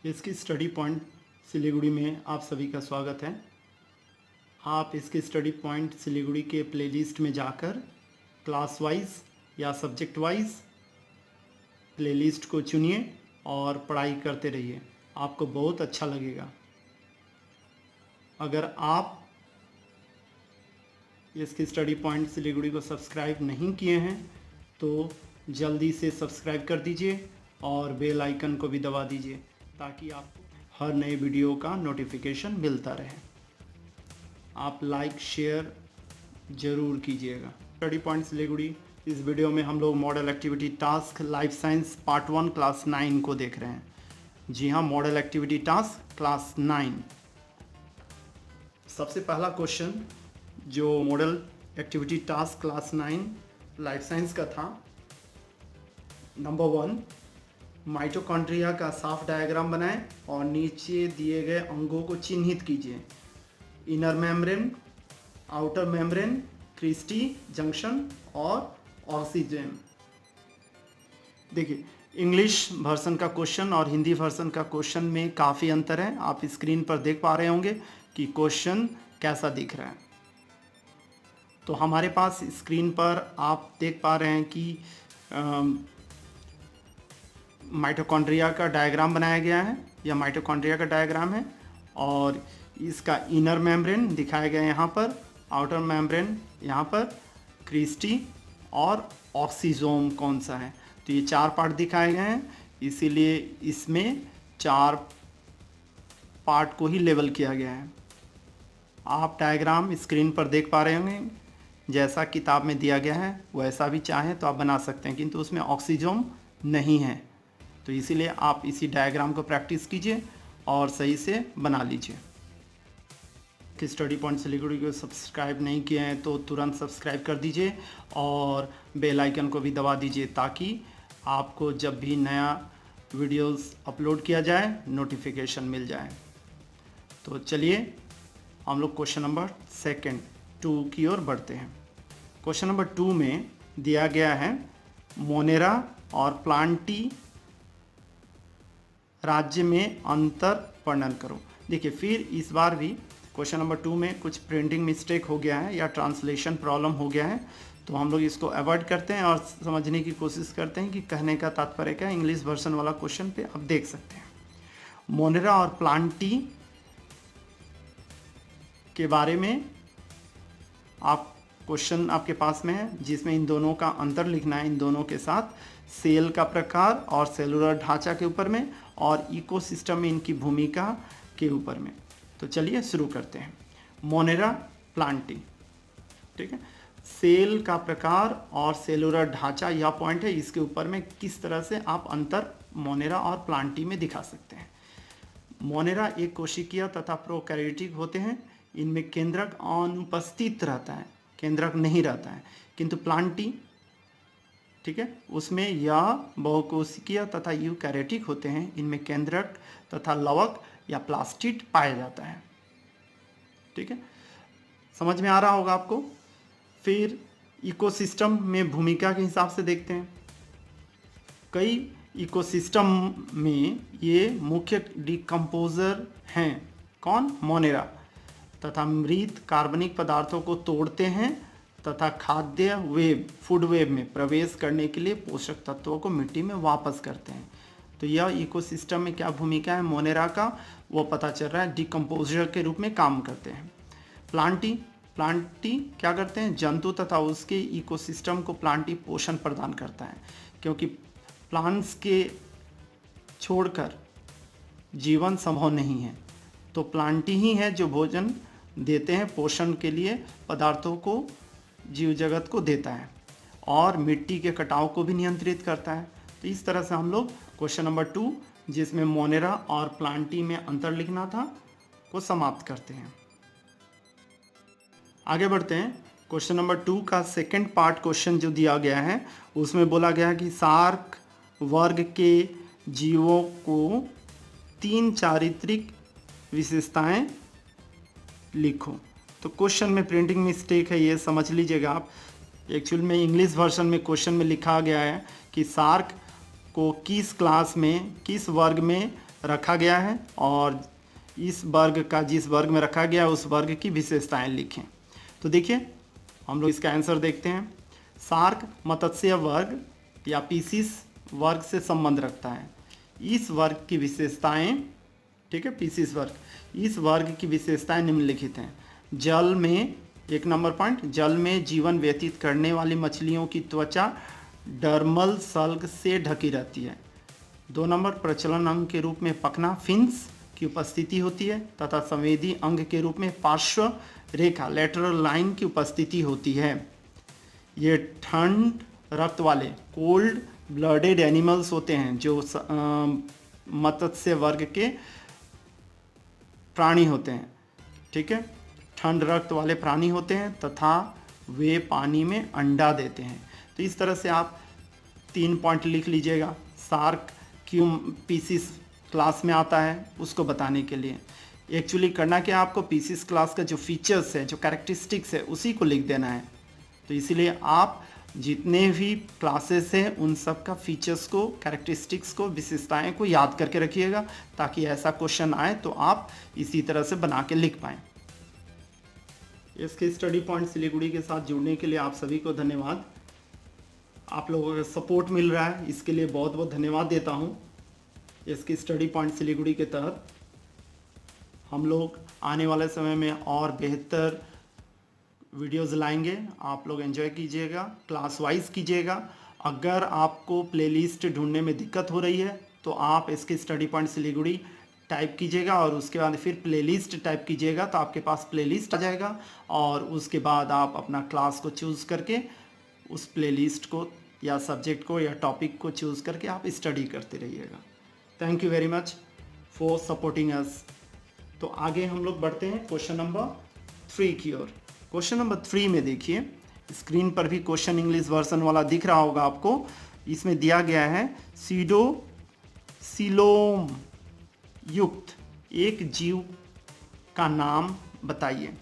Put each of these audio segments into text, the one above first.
इसकी study point Siliguri में आप सभी का स्वागत है। आप इसके स्टडी पॉइंट सिलीगुड़ी के प्लेलिस्ट में जाकर क्लास वाइज या सब्जेक्ट वाइज प्लेलिस्ट को चुनिए और पढ़ाई करते रहिए, आपको बहुत अच्छा लगेगा। अगर आप इसकी स्टडी पॉइंट सिलीगुड़ी को सब्सक्राइब नहीं किए हैं तो जल्दी से सब्सक्राइब कर दीजिए और बेल आइकन को भी दबा दीजिए ताकि आपको हर नए वीडियो का नोटिफिकेशन मिलता रहे। आप लाइक शेयर ज़रूर कीजिएगा। स्टडी पॉइंट सिलीगुड़ी, इस वीडियो में हम लोग model activity task life science part 1 class 9 को देख रहे हैं। जी हाँ, मॉडल एक्टिविटी टास्क क्लास 9। सबसे पहला क्वेश्चन जो model activity task class 9 life science का था, नंबर 1, माइटोकॉन्ड्रिया का साफ डायग्राम बनाएं और नीचे दिए गए अंगों को चिन्हित कीजिए। Inner membrane, outer membrane, cristae junction और ऑक्सीजन। देखिए, इंग्लिश वर्जन का क्वेश्चन और हिंदी वर्जन का क्वेश्चन में काफ़ी अंतर है। आप स्क्रीन पर देख पा रहे होंगे कि क्वेश्चन कैसा दिख रहा है। तो हमारे पास स्क्रीन पर आप देख पा रहे हैं कि माइटोकॉन्ड्रिया का डायग्राम बनाया गया है। यह माइटोकॉन्ड्रिया का डायग्राम है और इसका इनर मेम्ब्रेन दिखाया गया है यहाँ पर, आउटर मेम्ब्रेन यहाँ पर, क्रिस्टी और ऑक्सीजोम कौन सा है। तो ये 4 पार्ट दिखाए गए हैं, इसीलिए इसमें 4 पार्ट को ही लेबल किया गया है। आप डायग्राम स्क्रीन पर देख पा रहे होंगे, जैसा किताब में दिया गया है वैसा भी चाहें तो आप बना सकते हैं, किंतु उसमें ऑक्सीजोम नहीं है। तो इसीलिए आप इसी डायग्राम को प्रैक्टिस कीजिए और सही से बना लीजिए। कि स्टडी पॉइंट सिलीगुड़ी को सब्सक्राइब नहीं किए हैं तो तुरंत सब्सक्राइब कर दीजिए और बेल आइकन को भी दबा दीजिए ताकि आपको जब भी नया वीडियोस अपलोड किया जाए नोटिफिकेशन मिल जाए। तो चलिए हम लोग क्वेश्चन नंबर 2 की ओर बढ़ते हैं। क्वेश्चन नंबर 2 में दिया गया है मोनेरा और प्लांटी राज्य में अंतर वर्णन करो। देखिए, फिर इस बार भी क्वेश्चन नंबर 2 में कुछ प्रिंटिंग मिस्टेक हो गया है या ट्रांसलेशन प्रॉब्लम हो गया है, तो हम लोग इसको अवॉइड करते हैं और समझने की कोशिश करते हैं कि कहने का तात्पर्य क्या है। इंग्लिश वर्जन वाला क्वेश्चन पे आप देख सकते हैं। मोनेरा और प्लांटी के बारे में आप क्वेश्चन आपके पास में है जिसमें इन दोनों का अंतर लिखना है, इन दोनों के साथ सेल का प्रकार और सेलुलर ढांचा के ऊपर में और इकोसिस्टम में इनकी भूमिका के ऊपर में। तो चलिए शुरू करते हैं। मोनेरा, प्लांटी, ठीक है। सेल का प्रकार और सेलुलर ढांचा यह पॉइंट है, इसके ऊपर में किस तरह से आप अंतर मोनेरा और प्लांटी में दिखा सकते हैं। मोनेरा एक कोशिकीय तथा प्रोकैरियोटिक होते हैं। इनमें केंद्रक अनुपस्थित रहता है, केंद्रक नहीं रहता है, किंतु प्लांटी, ठीक है, उसमें यह बहुकोशिकीय तथा यूकैरियोटिक होते हैं। इनमें केंद्रक तथा लवक या प्लास्टिड पाया जाता है। ठीक है, समझ में आ रहा होगा आपको। फिर इकोसिस्टम में भूमिका के हिसाब से देखते हैं। कई इकोसिस्टम में ये मुख्य डिकम्पोजर हैं। कौन? मोनेरा, तथा मृत कार्बनिक पदार्थों को तोड़ते हैं तथा खाद्य वेब, फूड वेब में प्रवेश करने के लिए पोषक तत्वों को मिट्टी में वापस करते हैं। तो यह इकोसिस्टम में क्या भूमिका है मोनेरा का, वो पता चल रहा है। डिकम्पोजर के रूप में काम करते हैं। प्लांटी क्या करते हैं? जंतु तथा उसके इकोसिस्टम को प्लांटी पोषण प्रदान करता है, क्योंकि प्लांट्स के छोड़कर जीवन संभव नहीं है। तो प्लांटी ही है जो भोजन देते हैं, पोषण के लिए पदार्थों को जीव जगत को देता है और मिट्टी के कटाव को भी नियंत्रित करता है। तो इस तरह से हम लोग क्वेश्चन नंबर 2, जिसमें मोनेरा और प्लांटी में अंतर लिखना था, को समाप्त करते हैं। आगे बढ़ते हैं। क्वेश्चन नंबर 2 का सेकंड पार्ट क्वेश्चन जो दिया गया है उसमें बोला गया है कि सार्क वर्ग के जीवों को 3 चारित्रिक विशेषताएं लिखो। तो क्वेश्चन में प्रिंटिंग मिस्टेक है, ये समझ लीजिएगा आप। एक्चुअल में इंग्लिश वर्जन में क्वेश्चन में लिखा गया है कि सार्क को किस क्लास में, किस वर्ग में रखा गया है और इस वर्ग का जिस वर्ग में रखा गया है उस वर्ग की विशेषताएं लिखें। तो देखिए हम लोग इसका आंसर देखते हैं। शार्क मत्स्य वर्ग या पीसीस वर्ग से संबंध रखता है। इस वर्ग की विशेषताएं, ठीक है, पीसीस वर्ग, इस वर्ग की विशेषताएं निम्नलिखित हैं। जल में, 1 नंबर पॉइंट, जल में जीवन व्यतीत करने वाली मछलियों की त्वचा डर्मल सल्क से ढकी रहती है। 2 नंबर, प्रचलन अंग के रूप में पखना फिन्स की उपस्थिति होती है तथा संवेदी अंग के रूप में पार्श्व रेखा लेटरल लाइन की उपस्थिति होती है। ये ठंड रक्त वाले कोल्ड ब्लडेड एनिमल्स होते हैं जो मत्स्य वर्ग के प्राणी होते हैं, ठीक है, ठंड रक्त वाले प्राणी होते हैं तथा वे पानी में अंडा देते हैं। तो इस तरह से आप 3 पॉइंट लिख लीजिएगा। शार्क क्यों पीसीस क्लास में आता है उसको बताने के लिए। एक्चुअली करना क्या, आपको पीसीस क्लास का जो फीचर्स है, जो कैरेक्टरिस्टिक्स है, उसी को लिख देना है। तो इसीलिए आप जितने भी क्लासेस हैं उन सब का फीचर्स को, कैरेक्टरिस्टिक्स को, विशेषताएं को याद करके रखिएगा ताकि ऐसा क्वेश्चन आए तो आप इसी तरह से बना के लिख पाएँ। इसके स्टडी पॉइंट सिलीगुड़ी के साथ जुड़ने के लिए आप सभी को धन्यवाद। आप लोगों का सपोर्ट मिल रहा है, इसके लिए बहुत बहुत धन्यवाद देता हूँ। इसके स्टडी पॉइंट सिलीगुड़ी के तहत हम लोग आने वाले समय में और बेहतर वीडियोस लाएंगे। आप लोग एंजॉय कीजिएगा, क्लास वाइज कीजिएगा। अगर आपको प्लेलिस्ट ढूंढने में दिक्कत हो रही है तो आप इसके स्टडी पॉइंट सिलीगुड़ी टाइप कीजिएगा और उसके बाद फिर प्लेलिस्ट टाइप कीजिएगा तो आपके पास प्लेलिस्ट आ जाएगा और उसके बाद आप अपना क्लास को चूज़ करके उस प्लेलिस्ट को या सब्जेक्ट को या टॉपिक को चूज़ करके आप स्टडी करते रहिएगा। Thank you very much for supporting us. तो आगे हम लोग बढ़ते हैं क्वेश्चन नंबर 3 की ओर। क्वेश्चन नंबर 3 में देखिए, स्क्रीन पर भी क्वेश्चन इंग्लिश वर्जन वाला दिख रहा होगा आपको। इसमें दिया गया है सीलोम युक्त एक जीव का नाम बताइए,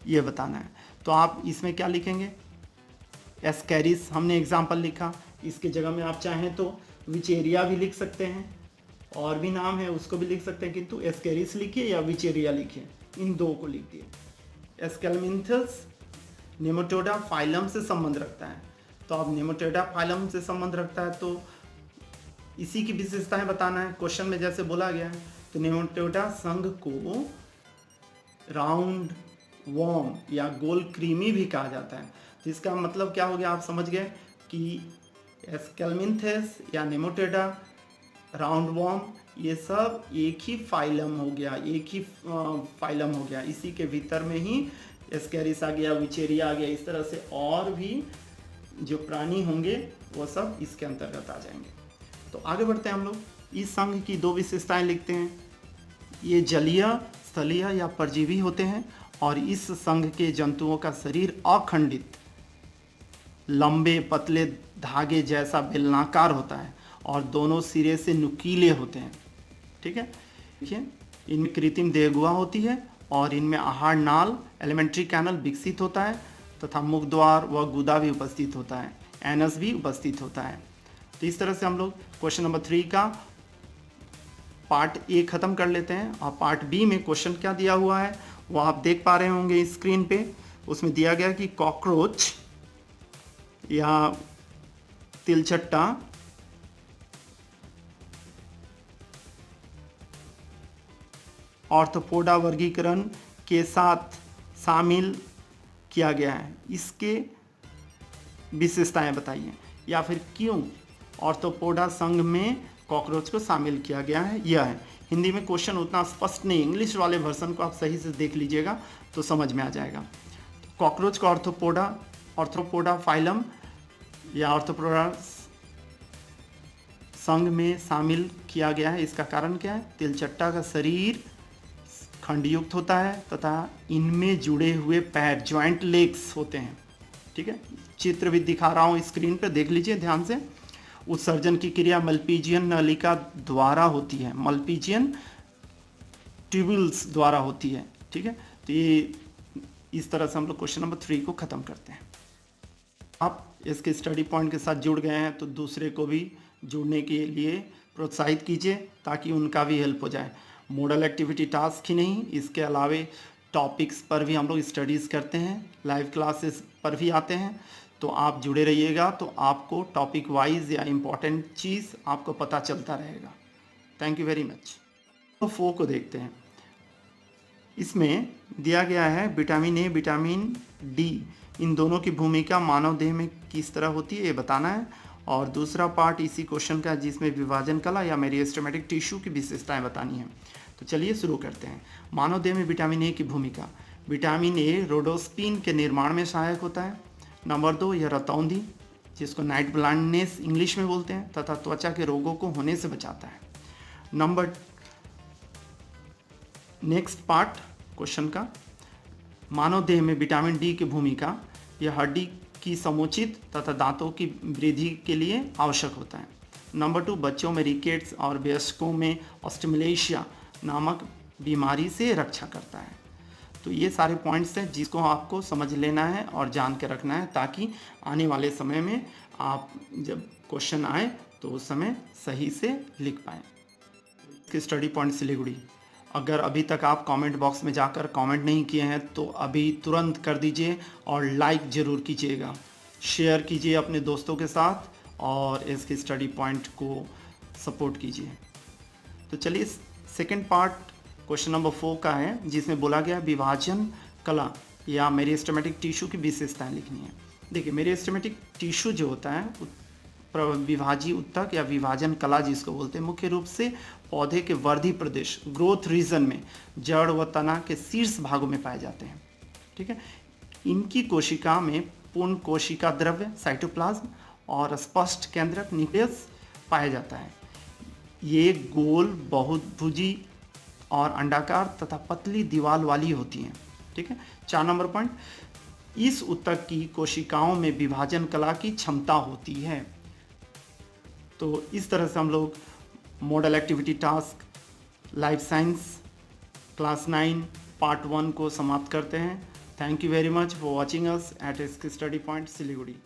ये बताना है। तो आप इसमें क्या लिखेंगे, एस्कैरिस हमने एग्जाम्पल लिखा, इसके जगह में आप चाहें तो विचेरिया भी लिख सकते हैं, और भी नाम है उसको भी लिख सकते हैं, किंतु एस्कैरिस लिखिए या विचेरिया लिखिए, इन दो को लिख दिए। एस्केलमिंथस नेमाटोडा फाइलम से संबंध रखता है, तो अब नेमाटोडा फाइलम से संबंध रखता है तो इसी की विशेषताएं बताना है। क्वेश्चन में जैसे बोला गया है, तो नेमाटोडा संघ को राउंड वॉर्म या गोल क्रीमी भी कहा जाता है। तो इसका मतलब क्या हो गया, आप समझ गए कि एस्केलमिंथस या नेमाटोडा, राउंड वॉर्म, ये सब एक ही फाइलम हो गया, एक ही फाइलम हो गया। इसी के भीतर में ही एस्कैरिस आ गया, विचेरिया आ गया, इस तरह से और भी जो प्राणी होंगे वो सब इसके अंतर्गत आ जाएंगे। तो आगे बढ़ते हैं हम लोग। इस संघ की 2 विशेषताएं लिखते हैं। ये जलीय, स्थलीय या परजीवी होते हैं और इस संघ के जंतुओं का शरीर अखंडित, लंबे पतले धागे जैसा बेलनाकार होता है और दोनों सिरे से नुकीले होते हैं, ठीक है। देखिए, इनमें कृत्रिम देहगुहा होती है और इनमें आहार नाल, एलिमेंट्री कैनल विकसित होता है तथा मुख द्वार व गुदा भी उपस्थित होता है, एनस भी उपस्थित होता है। तो इस तरह से हम लोग क्वेश्चन नंबर 3 का पार्ट ए खत्म कर लेते हैं और पार्ट बी में क्वेश्चन क्या दिया हुआ है वो आप देख पा रहे होंगे स्क्रीन पे। उसमें दिया गया कि कॉकरोच या तिलचट्टा ऑर्थोपोडा वर्गीकरण के साथ शामिल किया गया है, इसके विशेषताएं बताइए, या फिर क्यों ऑर्थोपोडा संघ में कॉकरोच को शामिल किया गया है। यह है, हिंदी में क्वेश्चन उतना स्पष्ट नहीं, इंग्लिश वाले वर्जन को आप सही से देख लीजिएगा तो समझ में आ जाएगा। तो कॉकरोच को ऑर्थोपोडा फाइलम या ऑर्थोपोडा संघ में शामिल किया गया है। इसका कारण क्या है, तिलचट्टा का शरीर खंडयुक्त होता है तथा इनमें जुड़े हुए पैर, ज्वाइंट लेग्स होते हैं, ठीक है। चित्र भी दिखा रहा हूँ स्क्रीन पे, देख लीजिए ध्यान से। उत्सर्जन की क्रिया मल्पीजियन नलिका द्वारा होती है, मल्पीजियन ट्यूबुल्स द्वारा होती है, ठीक है। तो ये इस तरह से हम लोग क्वेश्चन नंबर 3 को ख़त्म करते हैं। आप इसके स्टडी पॉइंट के साथ जुड़ गए हैं तो दूसरे को भी जुड़ने के लिए प्रोत्साहित कीजिए ताकि उनका भी हेल्प हो जाए। मॉडल एक्टिविटी टास्क ही नहीं, इसके अलावे टॉपिक्स पर भी हम लोग स्टडीज़ करते हैं, लाइव क्लासेस पर भी आते हैं। तो आप जुड़े रहिएगा तो आपको टॉपिक वाइज या इम्पॉर्टेंट चीज़ आपको पता चलता रहेगा। Thank you very much. तो 4 को देखते हैं। इसमें दिया गया है विटामिन ए, विटामिन डी, इन दोनों की भूमिका मानव देह में किस तरह होती है ये बताना है। और दूसरा पार्ट इसी क्वेश्चन का जिसमें विभाजन कला या मेरिस्टेमेटिक टिश्यू की विशेषताएं बतानी है। तो चलिए शुरू करते हैं। मानव देह में विटामिन ए की भूमिका। विटामिन ए रोडोस्पिन के निर्माण में सहायक होता है। नंबर 2, यह रतौंधी जिसको नाइट ब्लाइंडनेस इंग्लिश में बोलते हैं तथा त्वचा के रोगों को होने से बचाता है। नंबर नेक्स्ट पार्ट क्वेश्चन का, मानव देह में विटामिन डी की भूमिका। यह हड्डी की समुचित तथा दांतों की वृद्धि के लिए आवश्यक होता है। नंबर 2, बच्चों में रिकेट्स और वयस्कों में ऑस्टिमलेशिया नामक बीमारी से रक्षा करता है। तो ये सारे पॉइंट्स हैं जिसको आपको समझ लेना है और जान के रखना है ताकि आने वाले समय में आप जब क्वेश्चन आए तो उस समय सही से लिख पाएँ। स्टडी पॉइंट सिलीगुड़ी, अगर अभी तक आप कमेंट बॉक्स में जाकर कमेंट नहीं किए हैं तो अभी तुरंत कर दीजिए और लाइक ज़रूर कीजिएगा, शेयर कीजिए अपने दोस्तों के साथ और इसके स्टडी पॉइंट को सपोर्ट कीजिए। तो चलिए सेकंड पार्ट क्वेश्चन नंबर 4 का है जिसमें बोला गया विभाजन कला या मेरिस्टेमेटिक टिश्यू की विशेषताएं लिखनी है। देखिए मेरिस्टेमेटिक टिश्यू जो होता है विभाजी उत्तक या विभाजन कला जिसको बोलते हैं, मुख्य रूप से पौधे के वर्धी प्रदेश ग्रोथ रीजन में जड़ व तना के शीर्ष भागों में पाए जाते हैं। ठीक है, इनकी कोशिका में पूर्ण कोशिका द्रव्य साइटोप्लाज्म और स्पष्ट केंद्रक न्यूक्लियस पाया जाता है। ये गोल बहुभुजी और अंडाकार तथा पतली दीवार वाली होती हैं। ठीक है, 4 नंबर पॉइंट, इस उत्तक की कोशिकाओं में विभाजन कला की क्षमता होती है। तो इस तरह से हम लोग model activity task life science class 9 part 1 को समाप्त करते हैं। Thank you very much for watching us at study point Siliguri.